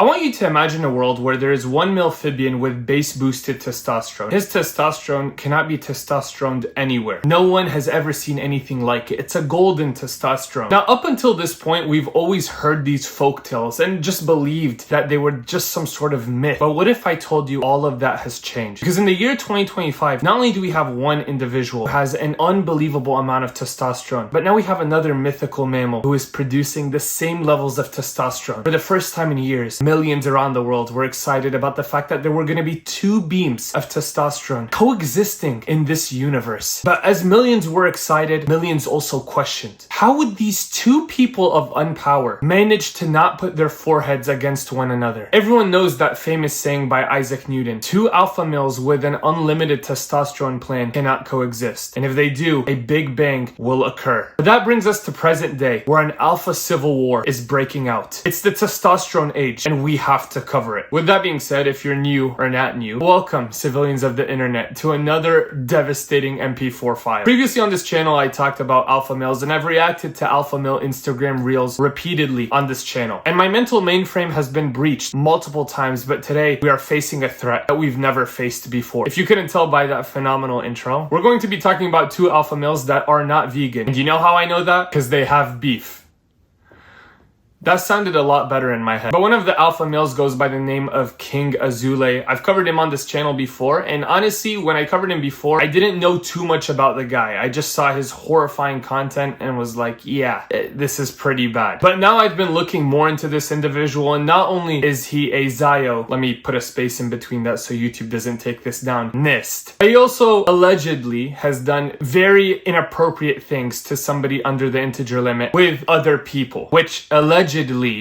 I want you to imagine a world where there is one amphibian with base-boosted testosterone. His testosterone cannot be testosteroned anywhere. No one has ever seen anything like it. It's a golden testosterone. Now, up until this point, we've always heard these folk tales and just believed that they were just some sort of myth. But what if I told you all of that has changed? Because in the year 2025, not only do we have one individual who has an unbelievable amount of testosterone, but now we have another mythical mammal who is producing the same levels of testosterone. For the first time in years, millions around the world were excited about the fact that there were going to be two beams of testosterone coexisting in this universe. But as millions were excited, millions also questioned. How would these two people of unpower manage to not put their foreheads against one another? Everyone knows that famous saying by Isaac Newton, two alpha males with an unlimited testosterone plan cannot coexist. And if they do, a big bang will occur. But that brings us to present day, where an alpha civil war is breaking out. It's the testosterone age, and we have to cover it. With that being said, if you're new or not new, welcome, civilians of the internet, to another devastating MP4 file. Previously on this channel, I talked about alpha males, and I've reacted to alpha male Instagram reels repeatedly on this channel. And my mental mainframe has been breached multiple times, but today we are facing a threat that we've never faced before. If you couldn't tell by that phenomenal intro, we're going to be talking about two alpha males that are not vegan. And you know how I know that? Because they have beef. That sounded a lot better in my head. But one of the alpha males goes by the name of King Azoule. I've covered him on this channel before, and honestly, when I covered him before, I didn't know too much about the guy. I just saw his horrifying content and was like, yeah, this is pretty bad. But now I've been looking more into this individual, and not only is he a Zio, let me put a space in between that so YouTube doesn't take this down, NIST. He also allegedly has done very inappropriate things to somebody under the integer limit with other people, which allegedly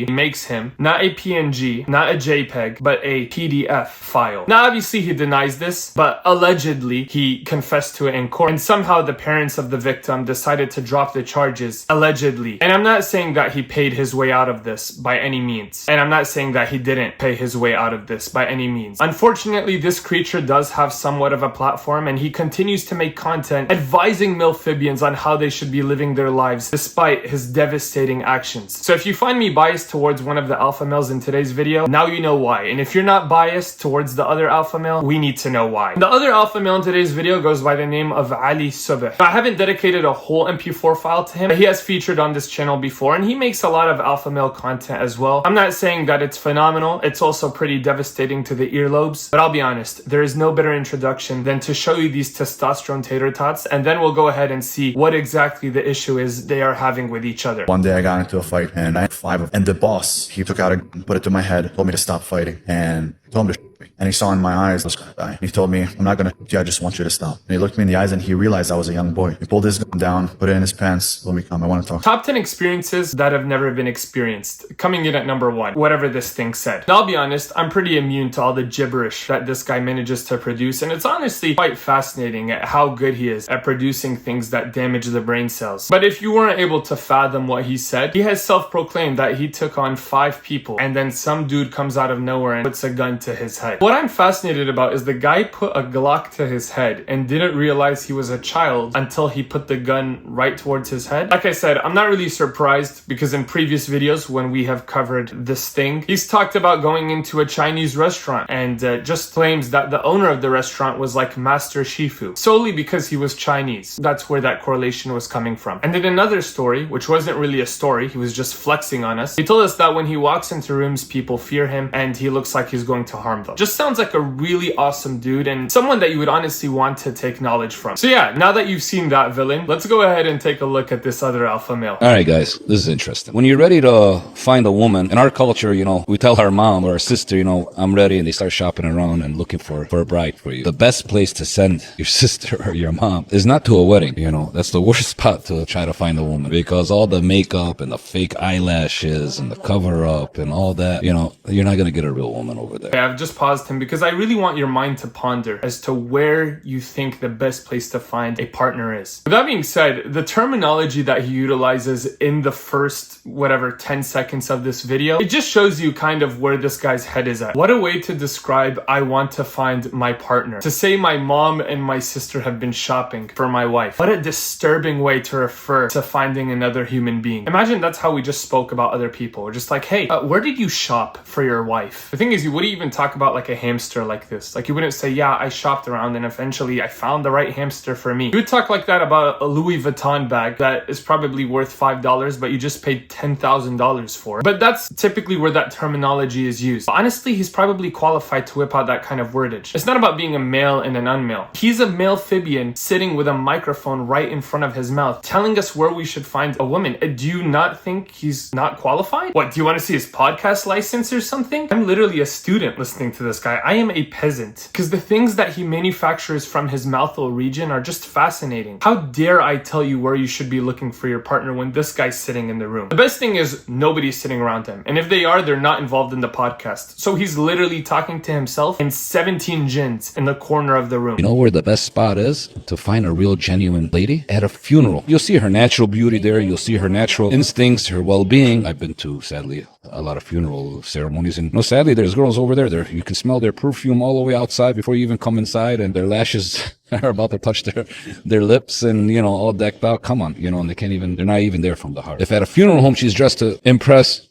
makes him not a PNG, not a JPEG, but a PDF file. Now, obviously, he denies this, but allegedly, he confessed to it in court, and somehow the parents of the victim decided to drop the charges, allegedly. And I'm not saying that he paid his way out of this by any means, and I'm not saying that he didn't pay his way out of this by any means. Unfortunately, this creature does have somewhat of a platform, and he continues to make content advising milphibians on how they should be living their lives despite his devastating actions. So if you find me biased towards one of the alpha males in today's video, now you know why. And if you're not biased towards the other alpha male, we need to know why. The other alpha male in today's video goes by the name of Ali Subh. I haven't dedicated a whole MP4 file to him, but he has featured on this channel before, and he makes a lot of alpha male content as well. I'm not saying that it's phenomenal. It's also pretty devastating to the earlobes, but I'll be honest, there is no better introduction than to show you these testosterone tater tots, and then we'll go ahead and see what exactly the issue is they are having with each other. One day I got into a fight and I had 5 of them. And the boss, he took out and put it to my head, told me to stop fighting, and told me to me. And he saw in my eyes I was gonna die. And he told me, I'm not gonna shoot you, I just want you to stop. And he looked me in the eyes and he realized I was a young boy. He pulled his gun down, put it in his pants, told me, come, I want to talk. Top 10 experiences that have never been experienced. Coming in at number 1, whatever this thing said. Now, I'll be honest, I'm pretty immune to all the gibberish that this guy manages to produce, and it's honestly quite fascinating at how good he is at producing things that damage the brain cells. But if you weren't able to fathom what he said, he has self-proclaimed that he took on 5 people, and then some dude comes out of nowhere and puts a gun to his head. What I'm fascinated about is the guy put a Glock to his head and didn't realize he was a child until he put the gun right towards his head. Like I said, I'm not really surprised because in previous videos when we have covered this thing, he's talked about going into a Chinese restaurant and just claims that the owner of the restaurant was like Master Shifu, solely because he was Chinese. That's where that correlation was coming from. And in another story, which wasn't really a story, he was just flexing on us, he told us that when he walks into rooms, people fear him and he looks like he's going to harm them. Just sounds like a really awesome dude and someone that you would honestly want to take knowledge from. So yeah, now that you've seen that villain, let's go ahead and take a look at this other alpha male. All right, guys, this is interesting. When you're ready to find a woman, in our culture, you know, we tell our mom or our sister, you know, I'm ready, and they start shopping around and looking for a bride for you. The best place to send your sister or your mom is not to a wedding, you know. That's the worst spot to try to find a woman because all the makeup and the fake eyelashes and the cover up and all that, you know, you're not going to get a real woman over there. Okay, I've just paused paused him because I really want your mind to ponder as to where you think the best place to find a partner is. With that being said, the terminology that he utilizes in the first, 10 seconds of this video, it just shows you kind of where this guy's head is at. What a way to describe I want to find my partner. To say my mom and my sister have been shopping for my wife. What a disturbing way to refer to finding another human being. Imagine that's how we just spoke about other people. We're just like, hey, where did you shop for your wife? The thing is, you wouldn't even talk about like a hamster like this. Like you wouldn't say, yeah, I shopped around and eventually I found the right hamster for me. You would talk like that about a Louis Vuitton bag that is probably worth $5, but you just paid $10,000 for. But that's typically where that terminology is used. But honestly, he's probably qualified to whip out that kind of wordage. It's not about being a male and an unmale. He's a male Phibian sitting with a microphone right in front of his mouth, telling us where we should find a woman. Do you not think he's not qualified? What, do you want to see his podcast license or something? I'm literally a student listening to this guy. I am a peasant. Because the things that he manufactures from his mouthful region are just fascinating. How dare I tell you where you should be looking for your partner when this guy's sitting in the room? The best thing is nobody's sitting around him. And if they are, they're not involved in the podcast. So he's literally talking to himself and 17 jinns in the corner of the room. You know where the best spot is to find a real genuine lady? At a funeral. You'll see her natural beauty there. You'll see her natural instincts, her well-being. I've been to, sadly, a lot of funeral ceremonies. And no, sadly, there's girls over there. You can smell their perfume all the way outside before you even come inside. And their lashes are about to touch their lips and, all decked out. Come on, and they're not even there from the heart. If at a funeral home, she's dressed to impress.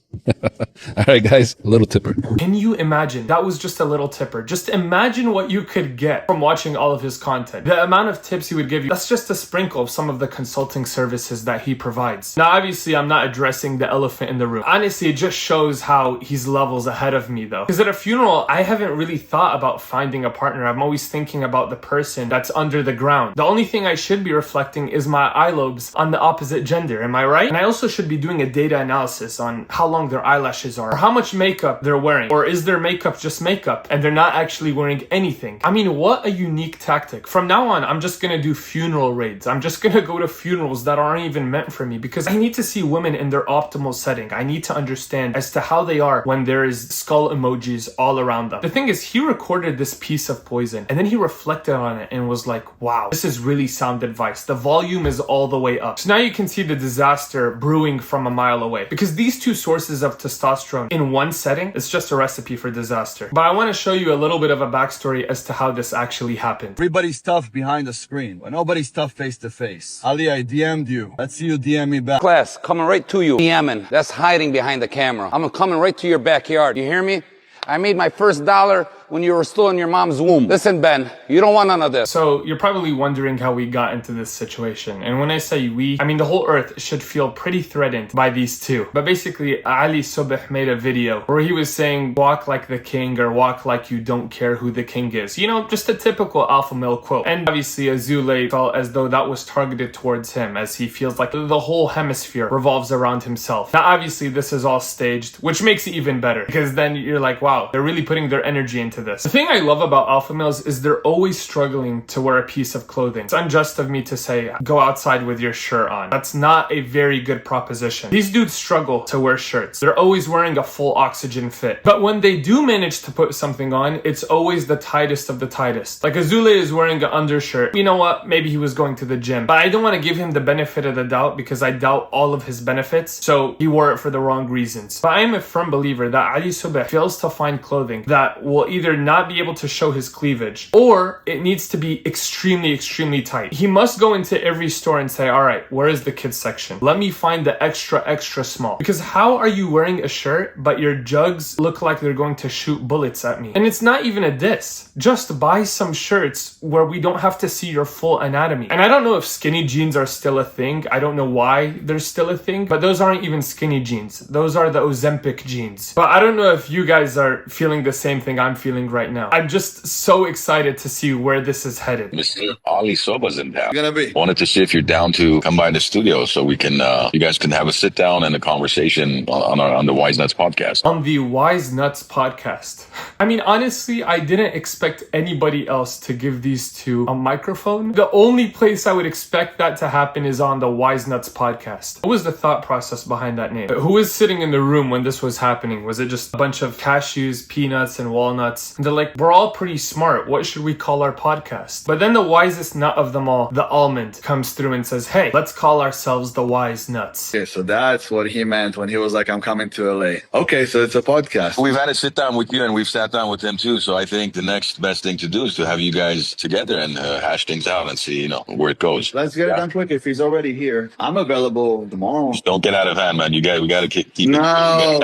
All right, guys, a little tipper. Can you imagine? That was just a little tipper. Just imagine what you could get from watching all of his content. The amount of tips he would give you, that's just a sprinkle of some of the consulting services that he provides. Now, obviously, I'm not addressing the elephant in the room. Honestly, it just shows how he's levels ahead of me, though. Because at a funeral, I haven't really thought about finding a partner. I'm always thinking about the person that's under the ground. The only thing I should be reflecting is my eye lobes on the opposite gender. Am I right? And I also should be doing a data analysis on how long their eyelashes are, or how much makeup they're wearing, or is their makeup just makeup and they're not actually wearing anything. I mean, what a unique tactic. From now on, I'm just gonna do funeral raids. I'm just gonna go to funerals that aren't even meant for me because I need to see women in their optimal setting. I need to understand as to how they are when there is skull emojis all around them. The thing is, he recorded this piece of poison and then he reflected on it and was like, wow, this is really sound advice. The volume is all the way up. So now you can see the disaster brewing from a mile away because these two sources of testosterone in one setting, it's just a recipe for disaster. But I want to show you a little bit of a backstory as to how this actually happened. Everybody's tough behind the screen, but nobody's tough face to face. Ali, I DM'd you. Let's see you DM me back. Class, coming right to you. DMing. That's hiding behind the camera. I'm coming right to your backyard. You hear me? I made my first dollar when you were still in your mom's womb. Listen, Ben, you don't want none of this. So you're probably wondering how we got into this situation. And when I say we, I mean the whole earth should feel pretty threatened by these two. But basically, Ali Subh made a video where he was saying, walk like the king or walk like you don't care who the king is. Just a typical alpha male quote. And obviously, Azoule felt as though that was targeted towards him as he feels like the whole hemisphere revolves around himself. Now, obviously, this is all staged, which makes it even better because then you're like, wow, they're really putting their energy into this. The thing I love about alpha males is they're always struggling to wear a piece of clothing. It's unjust of me to say, go outside with your shirt on. That's not a very good proposition. These dudes struggle to wear shirts. They're always wearing a full oxygen fit. But when they do manage to put something on, it's always the tightest of the tightest. Like Azoule is wearing an undershirt. You know what? Maybe he was going to the gym. But I don't want to give him the benefit of the doubt because I doubt all of his benefits. So he wore it for the wrong reasons. But I am a firm believer that Ali Subh fails to find clothing that will either not be able to show his cleavage or it needs to be extremely, extremely tight. He must go into every store and say, all right, where is the kids section? Let me find the extra, extra small. Because how are you wearing a shirt, but your jugs look like they're going to shoot bullets at me? And it's not even a diss. Just buy some shirts where we don't have to see your full anatomy. And I don't know if skinny jeans are still a thing. I don't know why they're still a thing, but those aren't even skinny jeans. Those are the Ozempic jeans. But I don't know if you guys are feeling the same thing I'm feeling right now. I'm just so excited to see where this is headed. Mr. Ali Soba's in town. Gonna be. Wanted to see if you're down to come by the studio so we can, you guys can have a sit down and a conversation on the Wise Nuts podcast. On the Wise Nuts podcast. I mean, honestly, I didn't expect anybody else to give these two a microphone. The only place I would expect that to happen is on the Wise Nuts podcast. What was the thought process behind that name? Who was sitting in the room when this was happening? Was it just a bunch of cashews, peanuts, and walnuts? And they're like, we're all pretty smart. What should we call our podcast? But then the wisest nut of them all, the almond, comes through and says, hey, let's call ourselves the Wise Nuts. Okay, so that's what he meant when he was like, I'm coming to LA. Okay, so it's a podcast. We've had a sit down with you and we've sat down with them too. So I think the next best thing to do is to have you guys together and hash things out and see, where it goes. Let's get it done quick. If he's already here, I'm available tomorrow. Just don't get out of hand, man. We got to keep it. No.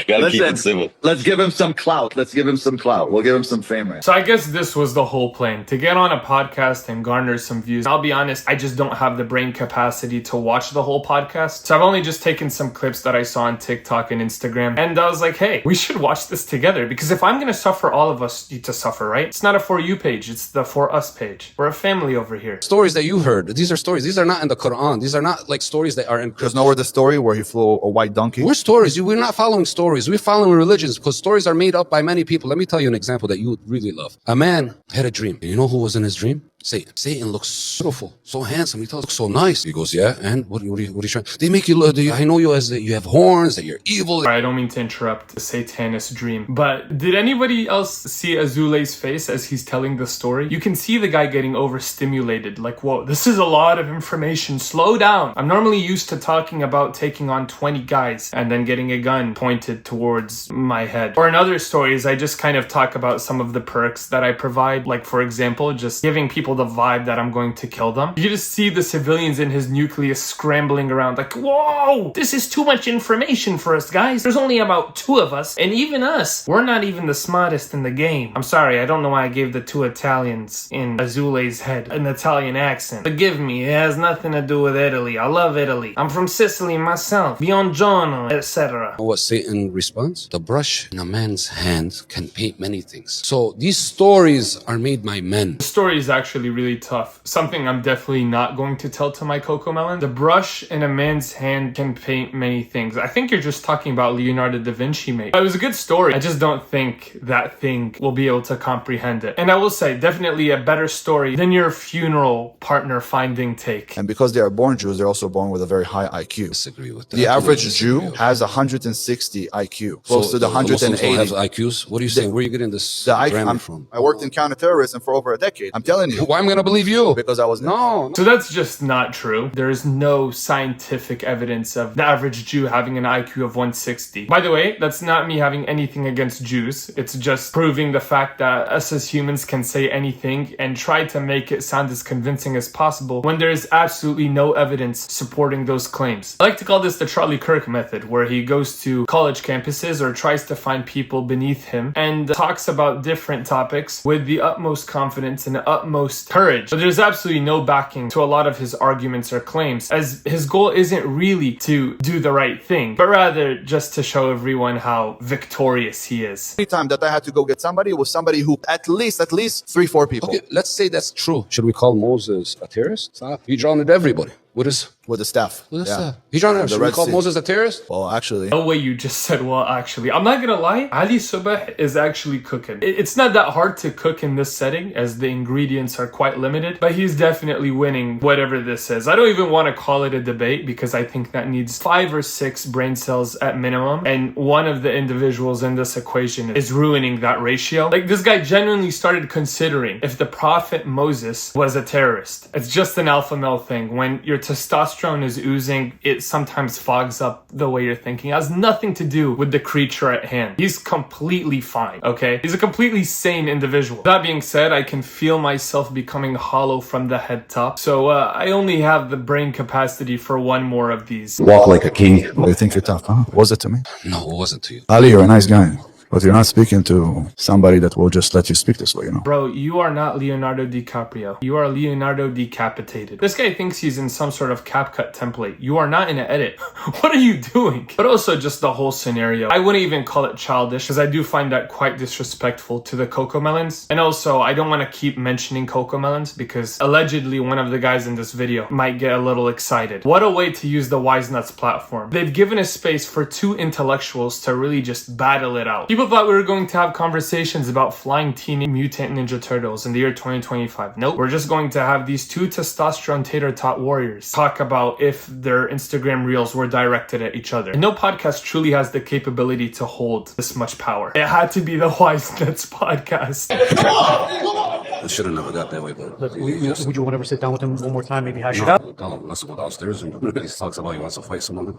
Gotta keep it civil. Let's give him some clout. We'll give him some fame, right? So I guess this was the whole plan, to get on a podcast and garner some views. I'll be honest, I just don't have the brain capacity to watch the whole podcast. So I've only just taken some clips that I saw on TikTok and Instagram. And I was like, hey, we should watch this together. Because if I'm going to suffer, all of us need to suffer, right? It's not a For You page. It's the For Us page. We're a family over here. Stories that you heard, these are stories. These are not in the Quran. These are not like stories that are in. There's nowhere the story where he flew a white donkey. We're stories. We're not following stories. We're following religions because stories are made up by many people. Let me tell you an example that you would really love. A man had a dream. And you know who was in his dream? Satan. Satan looks so beautiful, so handsome. He looks so nice. He goes, yeah, and what are you trying? They make you look, I know you as that you have horns, that you're evil. I don't mean to interrupt the Satanist dream, but did anybody else see Azoule's face as he's telling the story? You can see the guy getting overstimulated, like, whoa, this is a lot of information, slow down. I'm normally used to talking about taking on 20 guys and then getting a gun pointed towards my head. Or in other stories, I just kind of talk about some of the perks that I provide, like, for example, just giving people the vibe that I'm going to kill them. You just see the civilians in his nucleus scrambling around like, whoa, this is too much information for us guys. There's only about 2 of us, and even us, we're not even the smartest in the game. I'm sorry, I don't know why I gave the 2 Italians in Azoule's head an Italian accent. Forgive me, it has nothing to do with Italy. I love Italy. I'm from Sicily myself. Buongiorno, etc. What Satan responds? The brush in a man's hand can paint many things. So these stories are made by men. The story is actually really tough. Something I'm definitely not going to tell to my Cocomelon. The brush in a man's hand can paint many things. I think you're just talking about Leonardo da Vinci, mate. It was a good story. I just don't think that thing will be able to comprehend it. And I will say, definitely a better story than your funeral partner finding take. And because they are born Jews, they're also born with a very high IQ. Disagree with that. The average Jew has 160 IQ, close to the Muslims 180. don't have IQs? What are you saying? Where are you getting this The IQ, grammar from? I worked in counterterrorism for over a decade. I'm telling you. Why am I going to believe you? Because I was No. So that's just not true. There is no scientific evidence of the average Jew having an IQ of 160. By the way, that's not me having anything against Jews. It's just proving the fact that us as humans can say anything and try to make it sound as convincing as possible when there is absolutely no evidence supporting those claims. I like to call this the Charlie Kirk method, where he goes to college campuses or tries to find people beneath him and talks about different topics with the utmost confidence and the utmost courage. But there's absolutely no backing to a lot of his arguments or claims, as his goal isn't really to do the right thing, but rather just to show everyone how victorious he is. Every time that I had to go get somebody, it was somebody who at least 3-4 people Okay, let's say that's true. Should we call Moses a terrorist? He drowned everybody. What is? with the staff. What is Yeah. that? He drowned. The Should we Red call Sea. Moses a terrorist? Well, actually, No way you just said, well, actually. I'm not gonna lie, Ali Subah is actually cooking. It's not that hard to cook in this setting, as the ingredients are quite limited, but he's definitely winning whatever this is. I don't even want to call it a debate, because I think that needs 5 or 6 brain cells at minimum, and one of the individuals in this equation is ruining that ratio. Like, this guy genuinely started considering if the prophet Moses was a terrorist. It's just an alpha male thing. When your testosterone is oozing, it sometimes fogs up the way you're thinking. It has nothing to do with the creature at hand. He's completely fine, okay? He's a completely sane individual. That being said, I can feel myself becoming hollow from the head top. So I only have the brain capacity for one more of these. Walk like a king. you think you're tough, huh? Was it to me? No, it wasn't to you. Ali, you're a nice guy. But you're not speaking to somebody that will just let you speak this way, you know? Bro, you are not Leonardo DiCaprio. You are Leonardo decapitated. This guy thinks he's in some sort of CapCut template. You are not in an edit. What are you doing? But also just the whole scenario. I wouldn't even call it childish, because I do find that quite disrespectful to the Cocomelons. And also, I don't want to keep mentioning Cocomelons, because allegedly one of the guys in this video might get a little excited. What a way to use the Wise Nuts platform. They've given a space for 2 intellectuals to really just battle it out. People People thought we were going to have conversations about flying Teenage Mutant Ninja Turtles in the year 2025. Nope. We're just going to have these two testosterone tater-tot warriors talk about if their Instagram reels were directed at each other. And no podcast truly has the capability to hold this much power. It had to be the Wise Nuts podcast. I should have never got that way, but Look, would you want to ever sit down with him one more time, maybe hash it out? tell him, let's go downstairs and he talks about he wants to fight someone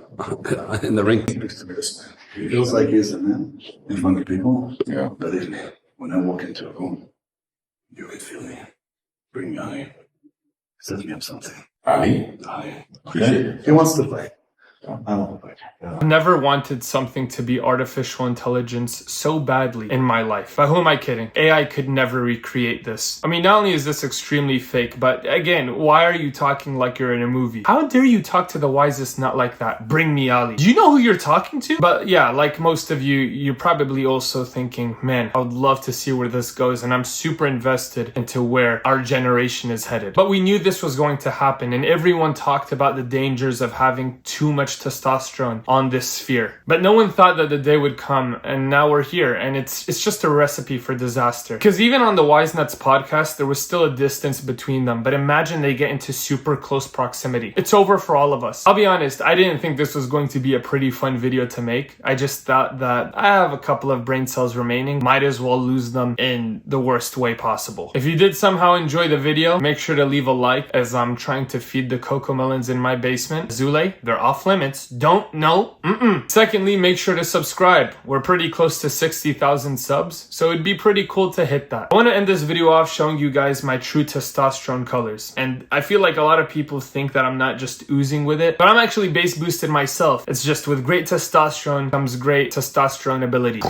in the ring. He feels like he's a man in front of people. Yeah. Believe me, when I walk into a room, you can feel me. Bring me on. Says me up something. Ali? Okay. He wants to fight. I want to fight. Yeah. I never wanted something to be artificial intelligence so badly in my life. But who am I kidding? AI could never recreate this. I mean, not only is this extremely fake, but again, why are you talking like you're in a movie? How dare you talk to the wisest nut like that? Bring me Ali. Do you know who you're talking to? But yeah, like most of you, you're probably also thinking, man, I would love to see where this goes, and I'm super invested into where our generation is headed. But we knew this was going to happen, and everyone talked about the dangers of having too much testosterone on this sphere. But no one thought that the day would come, and now we're here, and it's just a recipe for disaster. Because even on the Wise Nuts podcast, there was still a distance between them, but imagine they get into super close proximity. It's over for all of us. I'll be honest, I didn't think this was going to be a pretty fun video to make. I just thought that I have a couple of brain cells remaining, might as well lose them in the worst way possible. If you did somehow enjoy the video, make sure to leave a like, as I'm trying to feed the cocoa melons in my basement. Azoule, they're off limits. Don't know. Secondly, make sure to subscribe. We're pretty close to 60,000 subs, so it'd be pretty cool to hit that. I want to end this video off showing you guys my true testosterone colors. And I feel like a lot of people think that I'm not just oozing with it, but I'm actually base boosted myself. It's just with great testosterone comes great testosterone ability.